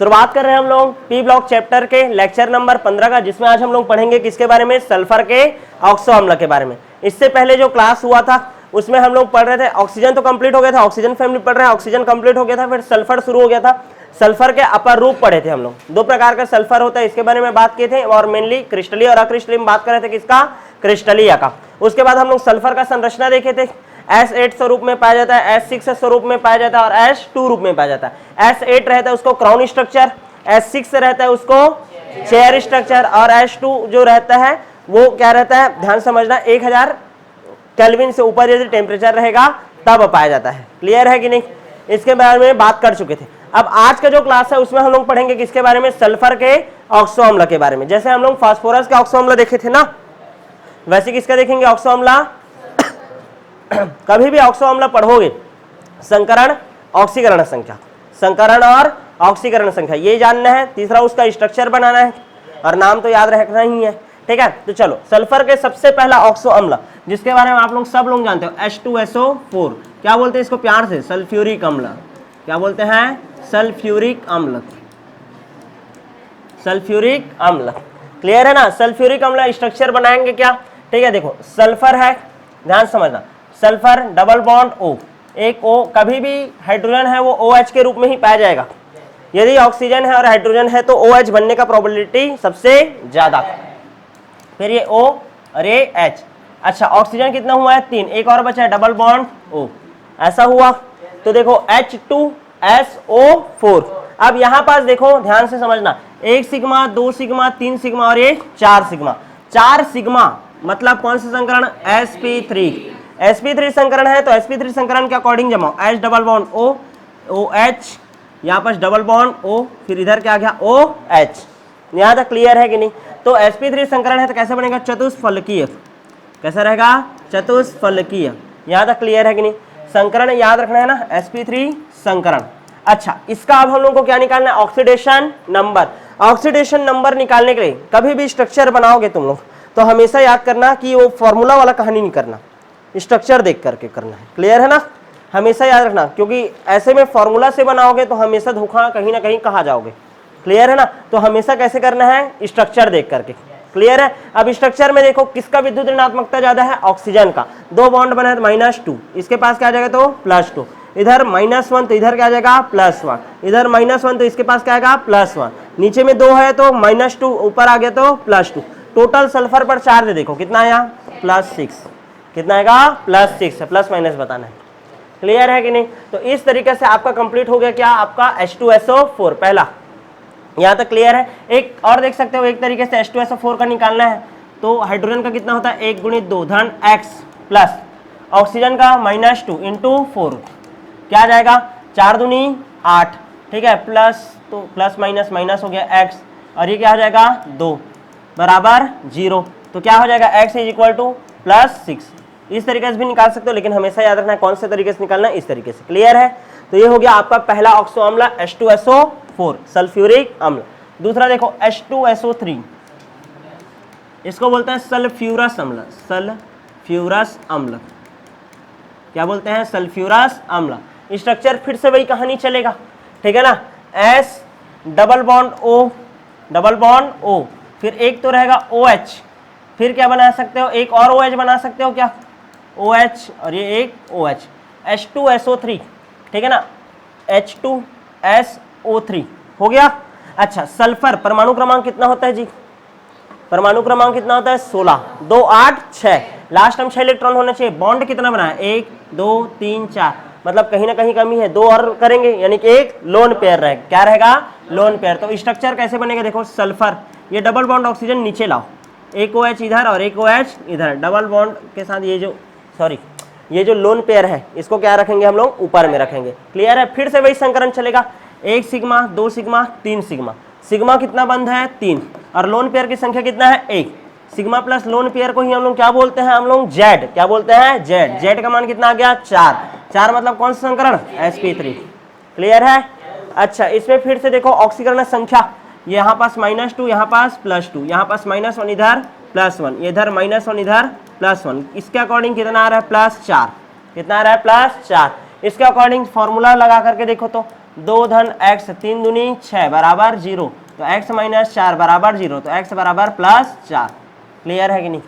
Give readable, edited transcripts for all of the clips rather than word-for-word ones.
शुरुआत कर रहे हैं हम लोग पी ब्लॉक चैप्टर के लेक्चर नंबर 15 का, जिसमें आज हम लोग पढ़ेंगे किसके बारे में, सल्फर के ऑक्सो अम्ल के बारे में। इससे पहले जो क्लास हुआ था उसमें हम लोग पढ़ रहे थे, ऑक्सीजन तो कंप्लीट हो गया था, ऑक्सीजन फैमिली पढ़ रहे हैं, ऑक्सीजन कंप्लीट हो गया था, फिर सल्फर शुरू हो गया था। सल्फर के अपर रूप पढ़े थे हम लोग, दो प्रकार का सल्फर होता है इसके बारे में बात किए थे, और मेनली क्रिस्टलीय और अक्रिस्टलीय में बात कर रहे थे, किसका, क्रिस्टलीय का। उसके बाद हम लोग सल्फर का संरचना देखे थे, S8 स्वरूप में पाया जाता है, S6 स्वरूप में पाया जाता है और S2 रूप में पाया जाता है। S8 रहता है उसको क्राउन स्ट्रक्चर, S6 रहता है उसको चेयर स्ट्रक्चर, और S2 जो रहता है वो क्या रहता है, ध्यान समझना, 1000 केल्विन से ऊपर यदि टेम्परेचर रहेगा तब पाया जाता है। क्लियर है कि नहीं, इसके बारे में बात कर चुके थे। अब आज का जो क्लास है उसमें हम लोग पढ़ेंगे किसके बारे में, सल्फर के ऑक्सो अम्ल के बारे में। जैसे हम लोग फास्फोरस के ऑक्सो अम्ल देखे थे ना, वैसे किसका देखेंगे ऑक्सो अम्ल। कभी भी ऑक्सो अम्ल पढ़ोगे, संकरण ऑक्सीकरण संख्या, संकरण और ऑक्सीकरण संख्या ये जानना है, तीसरा उसका स्ट्रक्चर बनाना है और नाम तो याद रखना ही है। ठीक है, तो चलो सल्फर के सबसे पहला ऑक्सो अम्ल जिसके बारे में आप लोग सब लोग जानते हो, H2SO4, क्या बोलते हैं इसको प्यार से, सल्फ्यूरिक अम्ल। क्या बोलते हैं, सल्फ्यूरिक अम्ल, सल्फ्यूरिक अम्ल। क्लियर है ना, सल्फ्यूरिक अम्ल स्ट्रक्चर बनाएंगे क्या। ठीक है, देखो सल्फर है, ध्यान समझना, सल्फर डबल बॉन्ड O, एक O, कभी भी हाइड्रोजन है वो OH के रूप में ही पाया जाएगा। यदि ऑक्सीजन है और हाइड्रोजन है तो OH बनने का प्रोबेबिलिटी सबसे ज्यादा। फिर ये O और ये H। अच्छा, ऑक्सीजन कितना हुआ है, 3, एक और बचा है डबल बॉन्ड O, ऐसा हुआ। तो देखो H2SO4। अब यहां पास देखो ध्यान से समझना, 1 सिग्मा, 2 सिग्मा, 3 सिग्मा और ये 4 सिग्मा। 4 सिग्मा मतलब कौन सा संकरण, sp3। sp3 संकरण है तो sp3 संकरण के अकॉर्डिंग जमाओ, H double bond O, OH, यहाँ पर डबल बॉन्ड O, फिर इधर क्या आ गया OH। यहाँ तक क्लियर है कि नहीं। तो sp3 संकरण है तो कैसे बनेगा, चतुष्फलकीय। कैसा रहेगा, चतुष्फलकीय। यहाँ तक क्लियर है कि नहीं। संकरण याद रखना है ना, sp3 संकरण। अच्छा, इसका अब हम लोग को क्या निकालना है, ऑक्सीडेशन नंबर। ऑक्सीडेशन नंबर निकालने के लिए कभी भी स्ट्रक्चर बनाओगे तुम लोग तो हमेशा याद करना कि वो फॉर्मूला वाला कहानी नहीं करना, स्ट्रक्चर देख करके करना है। क्लियर है ना, हमेशा याद रखना, क्योंकि ऐसे में फॉर्मूला से बनाओगे तो हमेशा धोखा कहीं ना कहीं कहा जाओगे। क्लियर है ना, तो हमेशा कैसे करना है, स्ट्रक्चर देख करके। क्लियर है। अब स्ट्रक्चर में देखो किसका विद्युत ऋणात्मकता ज्यादा है, ऑक्सीजन का। 2 बॉन्ड बना है तो -2, इसके पास क्या आ जाएगा तो +2, इधर -1 तो इधर क्या आ जाएगा +1, इधर -1 तो इसके पास क्या आएगा +1, नीचे में 2 है तो -2, ऊपर आ गया तो +2। टोटल सल्फर पर चार्ज देखो कितना आया, +6। कितना आएगा, +6, प्लस माइनस बताना है। क्लियर है कि नहीं। तो इस तरीके से आपका कंप्लीट हो गया क्या, आपका H2SO4 पहला। यहाँ तक क्लियर है। एक और देख सकते हो, एक तरीके से H2SO4 का निकालना है तो हाइड्रोजन का कितना होता है, 1 × 2 धन x प्लस ऑक्सीजन का -2 × 4, क्या आ जाएगा 4 दूनी 8। ठीक है, प्लस तो प्लस माइनस माइनस हो गया x, और ये क्या हो जाएगा 2 बराबर 0। तो क्या हो जाएगा x = +6। इस तरीके से भी निकाल सकते हो, लेकिन हमेशा याद रखना है कौन से तरीके से निकालना है, इस तरीके से। क्लियर है। तो ये हो गया आपका पहला ऑक्सो अम्ल H2SO4 सल्फ्यूरिक अम्ल। दूसरा देखो H2SO3, इसको बोलते हैं सल्फ्यूरस अम्ल। सल्फ्यूरस अम्ल क्या बोलते हैं, सल्फ्यूरस अम्ल। स्ट्रक्चर फिर से वही कहानी चलेगा, ठीक है ना, S double bond O, double bond O, फिर एक तो रहेगा OH, फिर क्या बना सकते हो, एक और OH बना सकते हो क्या, OH, और ये एक OH, H2SO3, ठीक है ना, H2SO3 हो गया। अच्छा, सल्फर परमाणु क्रमांक कितना होता है जी, परमाणु क्रमांक कितना होता है 16, 2 8 6, लास्ट में 6 इलेक्ट्रॉन होना चाहिए। बॉन्ड कितना बना है, 1 2 3 4, मतलब कहीं ना कहीं कमी है, 2 और करेंगे यानी कि एक लोन पेयर रहेगा। क्या रहेगा, लोन पेयर। तो स्ट्रक्चर कैसे बनेगा, देखो सल्फर, ये डबल बॉन्ड ऑक्सीजन नीचे लाओ, एक OH इधर और एक OH इधर, डबल बॉन्ड के साथ ये जो लोन पेयर है इसको क्या रखेंगे हम लोग, ऊपर में रखेंगे। क्लियर है। फिर से वही संकरण चलेगा, 1 सिग्मा, 2 सिग्मा, 3 सिग्मा। सिग्मा कितना बंद है 3, और लोन पेयर की संख्या कितना है 1। सिग्मा प्लस लोन पेयर को ही हम लोग क्या बोलते हैं, हम लोग जेड। क्या बोलते हैं, जेड। जेड का मान कितना आ गया 4। 4 मतलब कौन सा संकरण, sp3। क्लियर है। अच्छा, इसमें फिर से देखो ऑक्सीकरण संख्या, यहाँ पास -2, यहाँ पास +2, यहाँ पास -1 इधर +1, इधर -1 इधर +1। इसके अकॉर्डिंग कितना आ रहा है, +4। कितना आ रहा है, +4। इसके अकॉर्डिंग फॉर्मूला लगा करके देखो तो 2 धन x 3 दूनी 6 बराबर 0, तो x माइनस 4 बराबर 0, तो x बराबर +4। क्लियर है कि नहीं?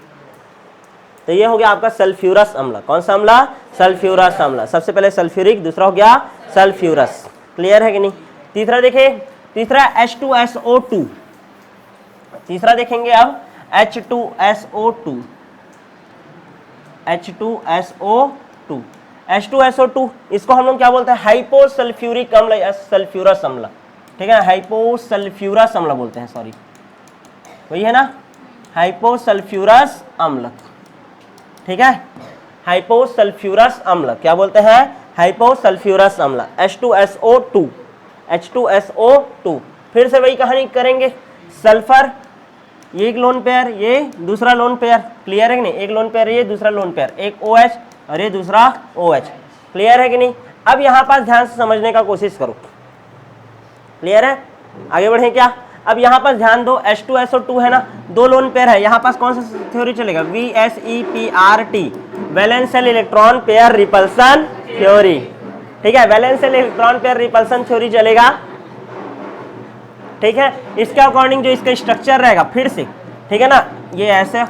तो ये हो गया आपका सल्फ्यूरस अम्ल। कौन सा अम्ल? सल्फ्यूरस अम्ल। सबसे पहले सल्फ्यूरिक, दूसरा हो गया सल्फ्यूरस। क्लियर है कि नहीं? तीसरा देखिए, तीसरा H2SO2। तीसरा देखेंगे अब H2SO2। H2SO2, H2SO2 इसको हम लोग क्या बोलते हैं? हाइपोसल्फ्यूरिक अम्ल या सल्फ्यूरस अम्ल। ठीक है, हाइपोसल्फ्यूरस अम्ल बोलते हैं, सॉरी वही है ना, हाइपोसल्फ्यूरस अम्ल। ठीक है, हाइपोसल्फ्यूरस अम्ल क्या बोलते हैं? हाइपोसल्फ्यूरस अम्ल, H2SO2। H2SO2 फिर से वही कहानी करेंगे, सल्फर, ये एक लोन पेयर, ये दूसरा लोन पेयर। क्लियर है कि नहीं? एक लोन पेयर, ये दूसरा लोन पेयर, एक OH और ये दूसरा OH। क्लियर है कि नहीं? अब यहाँ पास ध्यान से समझने का कोशिश करो। क्लियर है? आगे बढ़े क्या? अब यहाँ पास ध्यान दो, H2SO2 है ना, दो लोन पेयर है। यहाँ पास कौन सा थ्योरी चलेगा? VSEPRT, वैलेंशियल electron pair repulsion theory. ठीक है, वैलेंशियल इलेक्ट्रॉन पेयर रिपल्सन थ्योरी चलेगा। ठीक है, इसके अकॉर्डिंग जो इसका स्ट्रक्चर रहेगा, फिर से ठीक है ना, ये ऐसे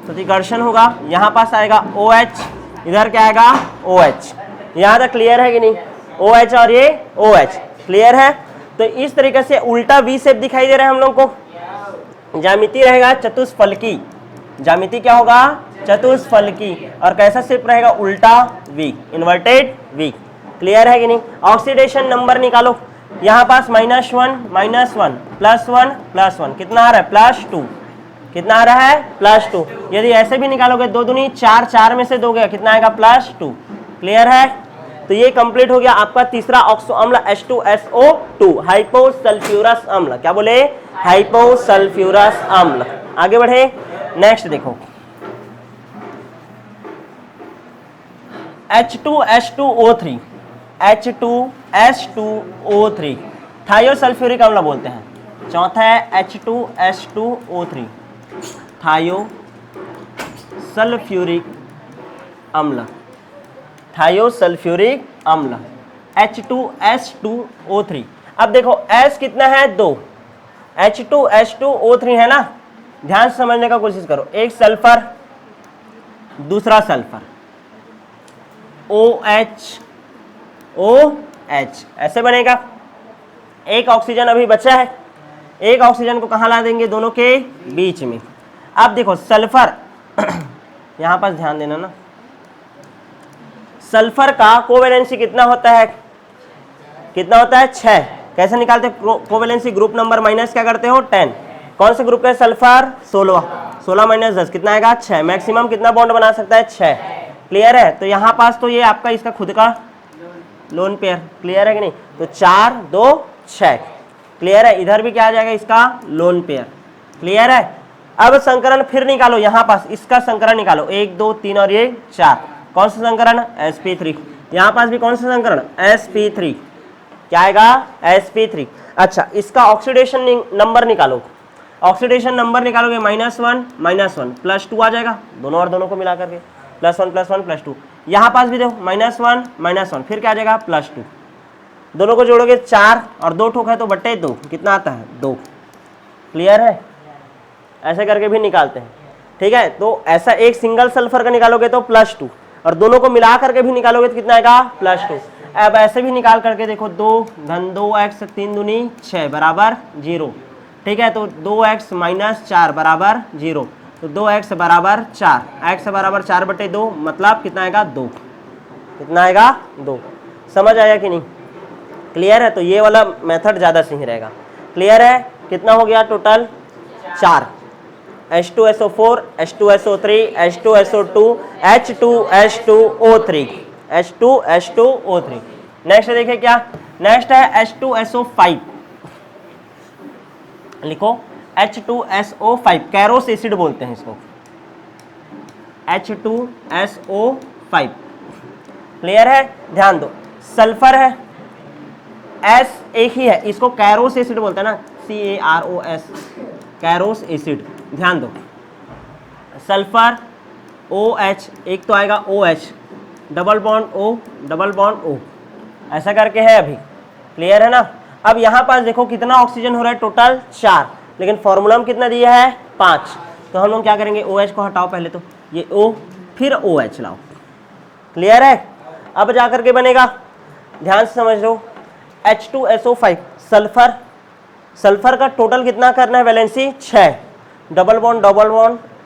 प्रतिकर्षण होगा, यहाँ पास आएगा OH, इधर क्या आएगा? OH। यहाँ तक क्लियर है कि नहीं? OH और ये OH। क्लियर है? तो इस तरीके से उल्टा वी शेप दिखाई दे रहा है हम लोग को। ज्यामिति रहेगा चतुष्फलकी। ज्यामिति क्या होगा? चतुष्फलकी। और कैसा शेप रहेगा? उल्टा वी, इन्वर्टेड वी। क्लियर है कि नहीं? ऑक्सीडेशन नंबर निकालो। यहाँ पास -1 -1 +1 +1 कितना आ रहा है? +2। कितना आ रहा है? +2। यदि ऐसे भी निकालोगे, 2 दूनी 4, 4 में से दोगे कितना आएगा? +2। क्लियर है? तो ये कंप्लीट हो गया आपका तीसरा ऑक्सो अम्ल H2SO2, हाइपोसल्फ्यूरस अम्ल। क्या बोले? हाइपोसल्फ्यूरस अम्ल। आगे बढ़े, नेक्स्ट देखो, H2H2O3। H2H2O3 थायोसल्फ्यूरिक अम्ल बोलते हैं। चौथा है H2H2O3 थायोसल्फ्यूरिक अम्ल। थायोसल्फ्यूरिक अम्ल H2H2O3। अब देखो S कितना है? 2। H2H2O3 है ना, ध्यान से समझने का कोशिश करो। एक सल्फर, दूसरा सल्फर, OH OH ऐसे बनेगा। एक ऑक्सीजन अभी बचा है, एक ऑक्सीजन को कहाँ ला देंगे? दोनों के बीच में। अब देखो सल्फर यहां पास ध्यान देना ना, सल्फर का कोवेलेंसी कितना होता है? कितना होता है? 6। कैसे निकालते हैं कोवेलेंसी? ग्रुप नंबर माइनस क्या करते हो? 10। कौन से ग्रुप का सल्फर? 16। 16 - 10 कितना आएगा? 6। मैक्सिमम कितना बॉन्ड बना सकता है? 6। क्लियर है? तो यहाँ पास तो ये आपका इसका खुद का लोन पेयर। क्लियर है कि नहीं? तो 4 2 6। क्लियर है? इधर भी क्या आ जाएगा? इसका लोन पेयर। क्लियर है? अब संकरण फिर निकालो, यहाँ पास इसका संकरण निकालो, 1 2 3 और ये 4। कौन सा संकरण? sp3। यहाँ पास भी कौन सा संकरण? sp3। क्या आएगा? sp3। अच्छा, इसका ऑक्सीडेशन नंबर निकालो। ऑक्सीडेशन नंबर निकालोगे -1 -1 +2 आ जाएगा, दोनों और दोनों को मिला करके +1 +1 +2। यहाँ पास भी देखो -1 -1 फिर क्या आ जाएगा? +2। दोनों को जोड़ोगे 4 और 2 ठोक है तो बट्टे 2 कितना आता है? 2। क्लियर है? ऐसे करके भी निकालते हैं। ठीक है, तो ऐसा एक सिंगल सल्फर का निकालोगे तो +2 और दोनों को मिला करके भी निकालोगे तो कितना आएगा? +2। अब ऐसे भी निकाल करके देखो, 2 घन 2x 3 दूनी 6 बराबर 0। ठीक है, तो 2x - 4 बराबर 0, तो 2x बराबर 4, x बराबर 4/2 मतलब कितना आएगा? 2। कितना आएगा? 2। समझ आया कि नहीं? क्लियर है? तो ये वाला मेथड ज़्यादा सही रहेगा। क्लियर है? कितना हो गया total? 4। H2SO4 H2SO3 H2SO2 H2H2O3 H2H2O3। Next देखिए क्या, नेक्स्ट है H2SO5। लिखो H2SO5, कैरोस एसिड बोलते हैं इसको, H2SO5। क्लियर है? ध्यान दो, सल्फर है, S एक ही है, इसको कैरोस एसिड बोलते हैं ना, CAROS, कैरोस एसिड। ध्यान दो, सल्फर OH, एक तो आएगा OH, double bond O, double bond O। ऐसा करके है अभी, क्लियर है ना। अब यहाँ पास देखो कितना ऑक्सीजन हो रहा है, टोटल 4, लेकिन फॉर्मूला में कितना दिया है 5। तो हम लोग क्या करेंगे, OH को हटाओ पहले, तो ये O फिर OH लाओ, क्लियर है। अब जा करके बनेगा, ध्यान से समझ लो, H2SO5 सल्फर, सल्फर का टोटल कितना करना है वैलेंसी 6, डबल बॉन्ड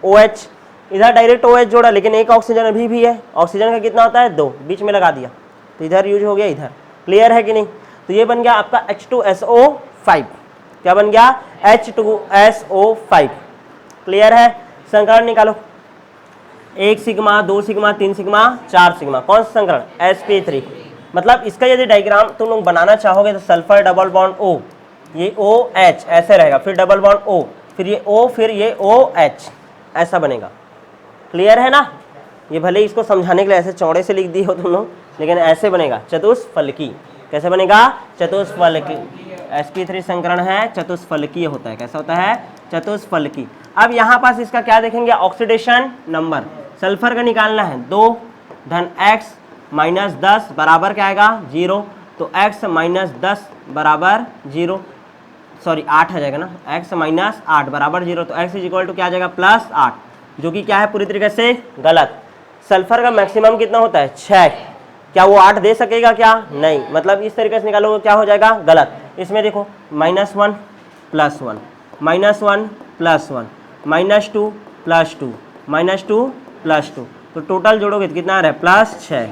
OH, इधर डायरेक्ट OH जोड़ा, लेकिन एक ऑक्सीजन अभी भी है, ऑक्सीजन का कितना होता है 2, बीच में लगा दिया तो इधर यूज हो गया इधर, क्लियर है कि नहीं। तो ये बन गया आपका H2SO5, क्या बन गया H2SO5, क्लियर है। संकरण निकालो, 1 सिग्मा 2 सिग्मा 3 सिग्मा 4 सिग्मा, कौन सा संकरण sp3। मतलब इसका यदि डायग्राम तुम लोग बनाना चाहोगे तो सल्फर डबल बॉन्ड O, ये OH ऐसे रहेगा, फिर डबल बॉन्ड O, फिर ये O, फिर ये OH, ऐसा बनेगा, क्लियर है ना। ये भले ही इसको समझाने के लिए ऐसे चौड़े से लिख दी हो तुम लोग, लेकिन ऐसे बनेगा चतुष्फलकी। कैसे बनेगा, चतुष्फलकी। sp3 संकरण है चतुष्फलकीय होता है, कैसा होता है चतुष्फलकी। अब यहाँ पास इसका क्या देखेंगे, ऑक्सीडेशन नंबर, सल्फर का निकालना है, 2 धन x माइनस 10 बराबर क्या आएगा 0, तो x माइनस 10 बराबर 0, सॉरी 8 आ जाएगा ना, x माइनस 8 बराबर 0, तो x इज इक्वल टू क्या आ जाएगा +8, जो कि क्या है पूरी तरीके से गलत। सल्फर का मैक्सिमम कितना होता है 6, क्या वो 8 दे सकेगा क्या, नहीं, मतलब इस तरीके से निकालोगे क्या हो जाएगा गलत। इसमें देखो -1 +1 -1 +1 -2 +2 -2 +2, तो टोटल जोड़ोगे तो कितना आ रहा है +6,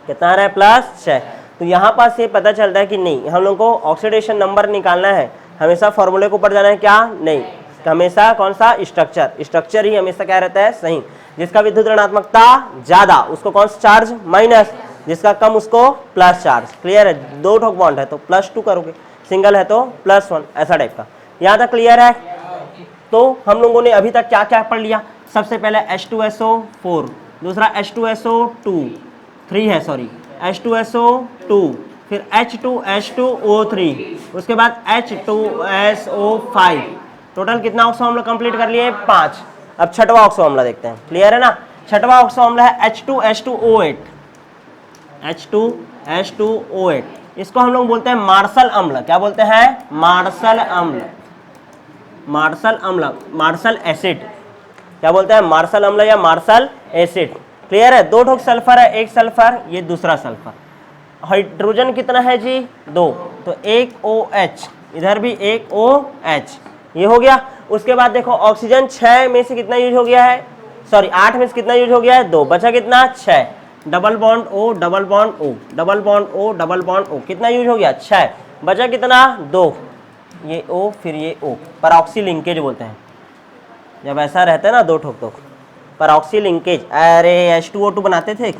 कितना आ रहा है +6। तो यहाँ पास ये पता चलता है कि नहीं, हम लोग को ऑक्सीडेशन नंबर निकालना है, हमेशा फॉर्मूले के ऊपर जाना है क्या, नहीं, हमेशा कौन सा स्ट्रक्चर ही हमेशा क्या रहता है सही। जिसका विद्युत ऋणात्मकता ज्यादा उसको कौन सा चार्ज माइनस, जिसका कम उसको प्लस चार्ज, क्लियर है। 2 ठोक बॉन्ड है तो +2 करोगे, सिंगल है तो +1, ऐसा टाइप का। यहाँ तक क्लियर है। तो हम लोगों ने अभी तक क्या क्या पढ़ लिया, सबसे पहले H2SO4, दूसरा H2SO2 3 है सॉरी H2SO2, फिर H2H2O3, उसके बाद H2SO5, टोटल कितना ऑक्सो अम्ल कंप्लीट कर लिए 5। अब छठवां ऑक्सो अम्ल देखते हैं, क्लियर है ना। छठवां ऑक्सो अम्ल है H2H2O8, H2H2O8, इसको हम लोग बोलते हैं मार्शल अम्ल, क्या बोलते हैं मार्शल अम्ल, मार्शल अम्ल, मार्शल एसिड, क्या बोलते हैं मार्शल अम्ल या मार्शल एसिड, क्लियर है। 2 ठोक सल्फर है, एक सल्फर ये दूसरा सल्फर, हाइड्रोजन कितना है जी 2, तो एक OH, इधर भी एक OH, ये हो गया। उसके बाद देखो ऑक्सीजन 6 में से कितना यूज हो गया है, सॉरी 8 में से कितना यूज हो गया है 2, बचा कितना 6, double bond O double bond O double bond O double bond O, कितना यूज हो गया 6, बचा कितना 2, ये O फिर ये O, परऑक्सी लिंकेज बोलते हैं, जब ऐसा रहता है ना 2 ठोक तो परऑक्सी लिंकेज। अरे H2O2 बनाते थे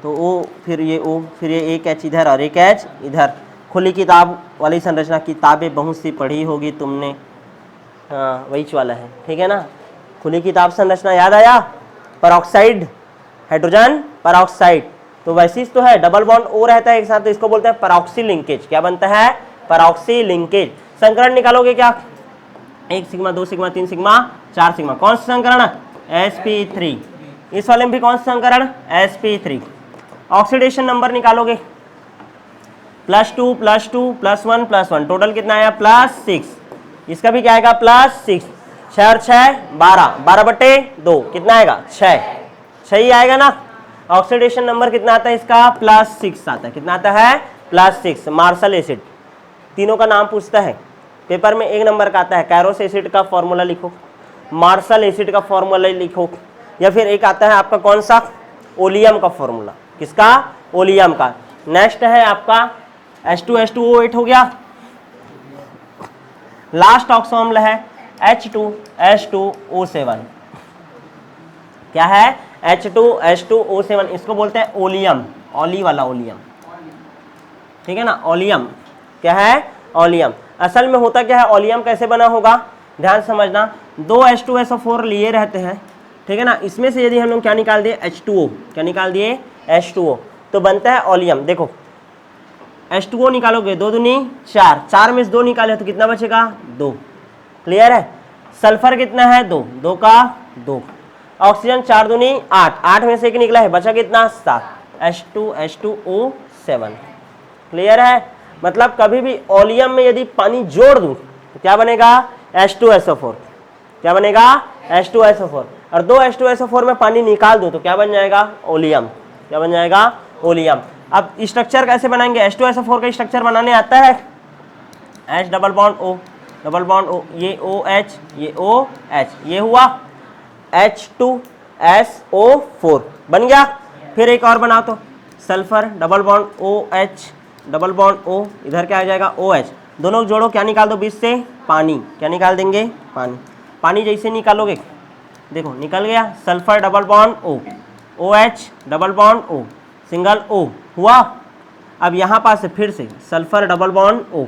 तो O फिर ये O फिर ये एक H इधर और एक H इधर। खुली किताब वाली संरचना, किताबें बहुत सी पढ़ी होगी तुमने, हाँ वही वाला है, ठीक है ना। खुली किताब संरचना याद आया, परऑक्साइड हाइड्रोजन परऑक्साइड, तो वैसी तो है, डबल बॉन्ड O रहता है एक साथ, तो इसको बोलते हैं परऑक्सी लिंकेज, क्या बनता है परऑक्सी लिंकेज। संकरण निकालोगे क्या, 1 सिग्मा 2 सिग्मा 3 सिग्मा 4 सिग्मा, कौन सा संकरण sp3, इस वाले में भी कौन सा संकरण sp3। ऑक्सीडेशन नंबर निकालोगे +2 +2 +1 +1, टोटल कितना आया +6, इसका भी क्या आएगा +6, 6 और 6 12, 12/2 कितना आएगा 6 ही आएगा ना। ऑक्सीडेशन नंबर कितना आता है इसका +6 आता है, कितना आता है +6। मार्शल एसिड, तीनों का नाम पूछता है पेपर में, 1 नंबर का आता है कैरोस एसिड का फॉर्मूला लिखो, मार्शल एसिड का फॉर्मूला लिखो, या फिर एक आता है आपका कौन सा ओलियम का फॉर्मूला, किसका ओलियम का। नेक्स्ट है आपका H2H2O8 हो गया। लास्ट ऑक्सो अम्ल है H2H2O7, क्या है H2H2O7, इसको बोलते हैं ओलियम, ओली वाला ओलियम, ठीक है ना, ओलियम क्या है ओलियम। असल में होता क्या है, ओलियम कैसे बना होगा ध्यान समझना, 2 H2SO4 लिए रहते हैं, ठीक है ना, इसमें से यदि हम लोग क्या निकाल दिए H2O, क्या निकाल दिए H2O, तो बनता है ओलियम। देखो H2O निकालोगे 2 दूनी 4, 4 में से 2 निकाले तो कितना बचेगा 2, क्लियर है। सल्फर कितना है 2, 2 का 2, ऑक्सीजन 4 दूनी 8, 8 में से 1 निकला है, बचा कितना 7, H2H2O 7। क्लियर है? मतलब कभी भी ओलियम में यदि पानी जोड़ दूं तो क्या बनेगा? H2SO4। क्या बनेगा? H2SO4। और दो H2SO4 में पानी निकाल दूं तो क्या बन जाएगा? ओलियम। क्या बन जाएगा? ओलियम। अब स्ट्रक्चर कैसे बनाएंगे? H2SO4 का स्ट्रक्चर बनाने आता है? H double bond O, double bond O, ये OH, ये OH, ये हुआ H2SO4 बन गया। फिर एक और बनाओ तो sulphur double bond OH, double bond O, इधर क्या आ जाएगा? OH। दोनों जोड़ो, क्या निकाल दो बीच से? पानी। क्या निकाल देंगे? पानी। पानी जैसे निकालोगे देखो निकल गया, sulphur double bond O, OH double bond O, single O हुआ। अब यहाँ पास से फिर से sulphur double bond O,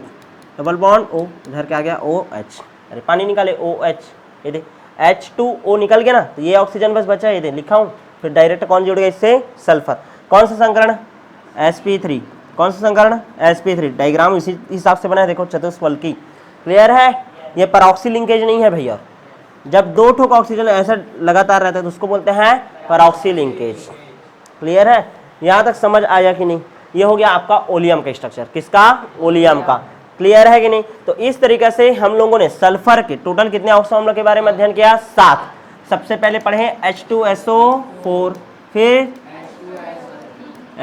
double bond O, इधर क्या आ गया? OH। अरे पानी निकाले OH, ये देख H2O निकल गया ना, तो ये ऑक्सीजन बस बचा, ये देख लिखा हूँ। फिर डायरेक्ट कौन जुड़ गया इससे? सल्फर। कौन सा संकरण? sp3। कौन सा संकरण? sp3। डायग्राम इसी हिसाब से बना है, देखो चतुष्फलकी। क्लियर है? ये परऑक्सी लिंकेज नहीं है भैया। जब दो ठोक ऑक्सीजन ऐसा लगातार रहता है तो उसको बोलते हैं परऑक्सी लिंकेज। क्लियर है? यहाँ तक समझ आया कि नहीं? ये हो गया आपका ओलियम का स्ट्रक्चर। किसका? ओलियम का। क्लियर है कि नहीं? तो इस तरीके से हम लोगों ने सल्फर के टोटल कितने ऑक्सो अम्ल के बारे में अध्ययन किया? 7। सबसे पहले पढ़े H2SO4, फिर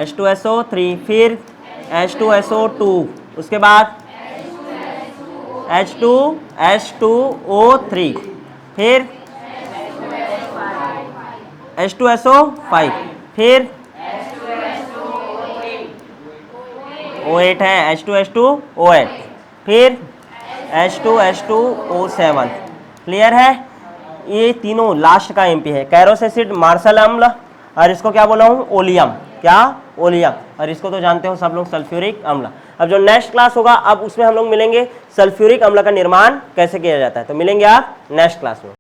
H2SO3, फिर H2SO2, उसके बाद H2O3, फिर H2SO5, फिर O8 है, H2H2O8, फिर H2H2O7। क्लियर है? ये तीनों लास्ट का एमपी है। कैरोस एसिड मार्शल अम्ल, और इसको क्या बोला हूँ? ओलियम। क्या? ओलियम। और इसको तो जानते हो सब लोग, सल्फ्यूरिक अम्ल। अब जो नेक्स्ट क्लास होगा अब उसमें हम लोग मिलेंगे सल्फ्यूरिक अम्ल का निर्माण कैसे किया जाता है, तो मिलेंगे आप नेक्स्ट क्लास में।